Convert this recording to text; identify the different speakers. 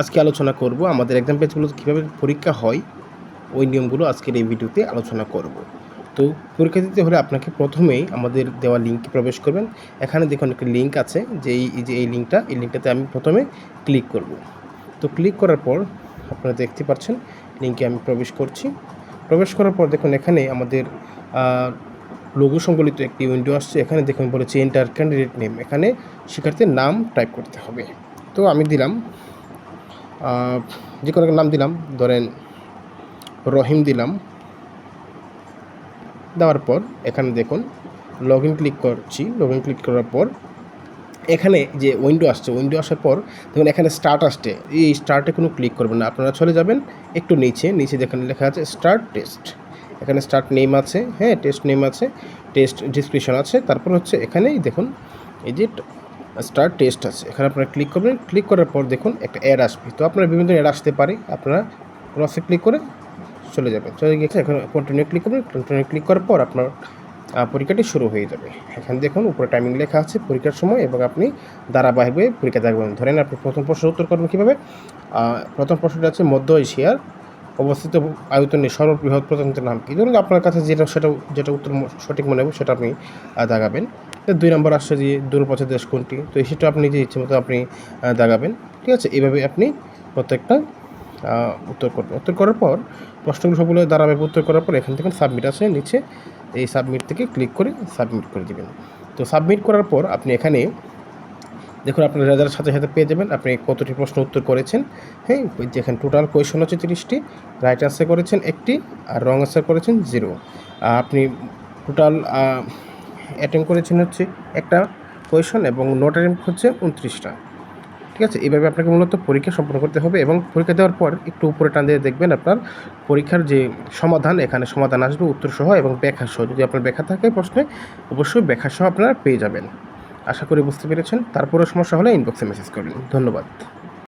Speaker 1: আজকে আলোচনা করব আমাদের এক্সাম পেজগুলোতে কীভাবে পরীক্ষা হয়, ওই নিয়মগুলো আজকের এই ভিডিওতে আলোচনা করব। তো পরীক্ষা দিতে হলে আপনাকে প্রথমেই আমাদের দেওয়া লিঙ্কে প্রবেশ করবেন। এখানে দেখুন একটা লিঙ্ক আছে, যে এই লিঙ্কটাতে আমি প্রথমে ক্লিক করব। তো ক্লিক করার পর আপনারা দেখতে পাচ্ছেন লিঙ্কে আমি প্রবেশ করছি। প্রবেশ করার পর দেখুন এখানে আমাদের লোগো সংবলিত একটি উইন্ডো আসছে। এখানে দেখুন বলেছে এন্টার ক্যান্ডিডেট নেম, এখানে শিক্ষার্থীর নাম টাইপ করতে হবে। তো আমি দিলাম যে কোনো নাম দিলাম, ধরেন রহিম দিলাম। দেওয়ার পর এখানে দেখুন লগ ইন ক্লিক করছি। লগ ইন ক্লিক করার পর এখানে যে উইন্ডো আসছে, উইন্ডো আসার পর দেখুন এখানে স্টার্ট আসছে। এই স্টার্টে কোনো ক্লিক করবেন না, আপনারা চলে যাবেন একটু নিচে দেখেন লেখা আছে স্টার্ট টেস্ট। এখানে স্টার্ট নেম আছে, হ্যাঁ টেস্ট নেম আছে, টেস্ট ডিসক্রিপশন আছে, তারপর হচ্ছে এখানেই দেখুন এই যে স্টার্ট টেস্ট আছে, এখানে আপনারা ক্লিক করবেন। ক্লিক করার পর দেখুন একটা অ্যাড আসবে। তো আপনারা বিভিন্ন অ্যাড আসতে পারে, আপনারা ক্রসে ক্লিক করে চলে যাবেন। চলে গিয়েছে, এখন কন্টিনিউ ক্লিক করবেন। কন্টিনিউ ক্লিক করার পর আপনার পরীক্ষাটি শুরু হয়ে যাবে। এখানে দেখুন উপরে টাইমিং লেখা আছে পরীক্ষার সময়, এবং আপনি ধারাবাহিকভাবে পরীক্ষা দেখবেন। ধরেন আপনি প্রথম প্রশ্নের উত্তর করবেন কীভাবে। প্রথম প্রশ্নটা আছে মধ্য এশিয়ার অবস্থিত আয়তনের সর্ববৃহৎ প্রজাতন্ত্রের নাম কী। ধরুন আপনার কাছে যেটা উত্তর সঠিক মনে হবে সেটা আপনি দাগাবেন। 2 নম্বর আসছে যে দূরপথের দেশ কোনটি, তো সেটা আপনি যে ইচ্ছে মতো আপনি দাগাবেন। ঠিক আছে, এইভাবে আপনি প্রত্যেকটা উত্তর করবেন। উত্তর করার পর প্রশ্নগুলো সবগুলো ধারাবাহিক উত্তর করার পর এখান থেকে সাবমিট আছে নিচে, এই সাবমিট থেকে ক্লিক করে সাবমিট করে দেবেন। তো সাবমিট করার পর আপনি এখানে দেখুন আপনার রেজাল্টের সাথে সাথে পেয়ে যাবেন আপনি কতটি প্রশ্ন উত্তর করেছেন। হ্যাঁ, যেখানে টোটাল কোয়েশন হচ্ছে 30টি, রাইট আনসার করেছেন 1টি, আর রং আনসার করেছেন 0। আপনি টোটাল অ্যাটেম্প করেছেন হচ্ছে একটা কোয়েশন, এবং নোট অ্যাটেম্প হচ্ছে 29টা। ঠিক আছে, এইভাবে আপনাকে মূলত পরীক্ষা সম্পন্ন করতে হবে। এবং পরীক্ষা দেওয়ার পর একটু উপরে টান দিয়ে দেখবেন আপনার পরীক্ষার যে সমাধান, এখানে সমাধান আসবে উত্তরসহ এবং ব্যাখ্যাসহ। যদি আপনার ব্যাখ্যা থাকে প্রশ্নে, অবশ্যই ব্যাখ্যাসহ আপনারা পেয়ে যাবেন। আশা করি বুঝতে পেরেছেন। তারপরে সমস্যা হলে ইনবক্সে মেসেজ করবেন। ধন্যবাদ।